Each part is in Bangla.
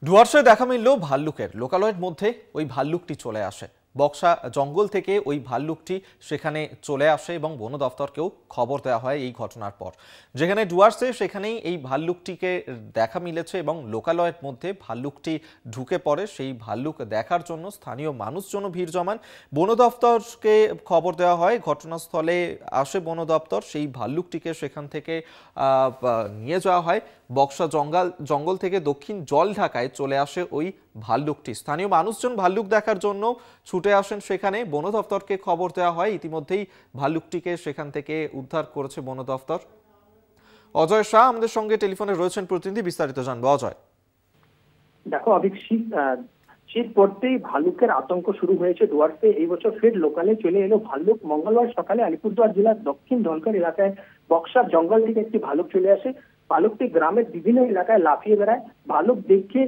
ডুয়ার্সে দেখা মিলল ভাল্লুকের। লোকালয়ের মধ্যে ওই ভাল্লুকটি চলে আসে, বক্সা জঙ্গল থেকে ওই ভাল্লুকটি সেখানে চলে আসে এবং বন দফতরকেও খবর দেওয়া হয় এই ঘটনার পর। যেখানে ডুয়ার্সে সেখানেই এই ভাল্লুকটিকে দেখা মিলেছে এবং লোকালয়ের মধ্যে ভাল্লুকটি ঢুকে পড়ে। সেই ভাল্লুক দেখার জন্য স্থানীয় মানুষজনও ভিড় জমান। বন দফতরকে খবর দেওয়া হয়, ঘটনাস্থলে আসে বন দপ্তর, সেই ভাল্লুকটিকে সেখান থেকে নিয়ে যাওয়া হয়। বক্সা জঙ্গল থেকে দক্ষিণ জল ঢাকায় চলে আসে ওই ভাল্লুকটি। স্থানীয় মানুষজন ভাল্লুক দেখার জন্য ছুটে আসেন সেখানে। বন দফতরকে খবর দেওয়া হয়, ইতিমধ্যেই ভাল্লুকটিকে সেখান থেকে উদ্ধার করেছে বন দফতর। অজয় শাহ আমাদের সঙ্গে টেলিফোনে রয়েছেন প্রতিনিধি, বিস্তারিত জানবো অজয়। দেখো অভিক, শীত পড়তেই ভাল্লুকের আতঙ্ক শুরু হয়েছে ডুয়ার্সে। এই বছর ফের লোকালে চলে এলো ভাল্লুক। মঙ্গলবার সকালে আলিপুরদুয়ার জেলার দক্ষিণ ধনকর এলাকায় বক্সার জঙ্গল থেকে একটি ভাল্লুক চলে আসে। ভাল্লুকটি গ্রামের বিভিন্ন এলাকায় লাফিয়ে বেড়ায়। ভাল্লুক দেখে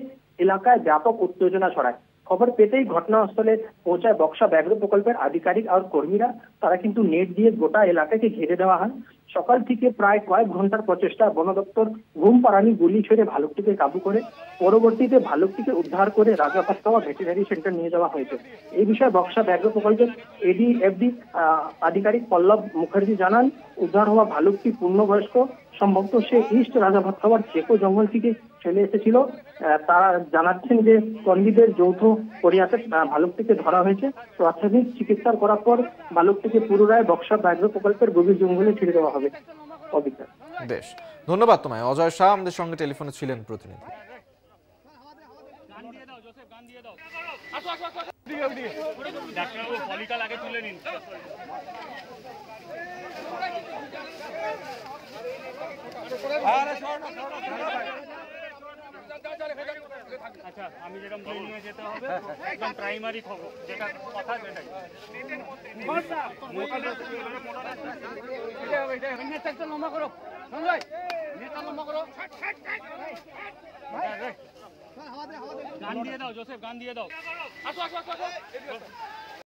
এলাকায় ব্যাপক উত্তেজনা ছড়ায়। খবর পেতেই ঘটনাস্থলে পৌঁছায় বক্সা ব্যাঘ্র প্রকল্পের আধিকারিক আর কর্মীরা। তারা কিন্তু নেট দিয়ে গোটা এলাকাকে ঘিরে দেওয়া হয়। সকাল থেকে প্রায় কয়েক ঘন্টার প্রচেষ্টা বন দপ্তর ঘুম পাড়ানি গুলি ছেড়ে ভাল্লুকটিকে কাবু করে। পরবর্তীতে ভাল্লুকটিকে উদ্ধার করে রাজাপাতখাওয়া ভেটেরিনারি সেন্টার নিয়ে যাওয়া হয়েছে। এই বিষয়ে বক্সা ব্যাঘ্র প্রকল্পের এডিএফডি আধিকারিক পল্লব মুখার্জি জানান, উদ্ধার হওয়া ভাল্লুকটি পূর্ণবয়স্ক। সম্ভবত সে ইস্ট রাজাভাতখাওয়ার চেকো জঙ্গল থেকে চলে এসেছিল। তারা জানাচ্ছেন যে কর্মীদের যৌথ প্রয়াসে ভাল্লুকটিকে ধরা হয়েছে। প্রাথমিক চিকিৎসা করার পর ভাল্লুকটিকে পুনরায় বক্সা ব্যাঘ্র প্রকল্পের গভীর জঙ্গলে ছেড়ে দেওয়া হবে। বেশ, ধন্যবাদ তোমায় অজয় শাহ, আমাদের সঙ্গে টেলিফোনে ছিলেন প্রতিনিধি। আচ্ছা, আমি যেরকম নিয়ে যেতে হবে একদম প্রাইমারি খবর যেটা কথা সেটাই লম্বা করো, গান দিয়ে দাও জোসেফ, গান দিয়ে দাও। আসো আসো আসো।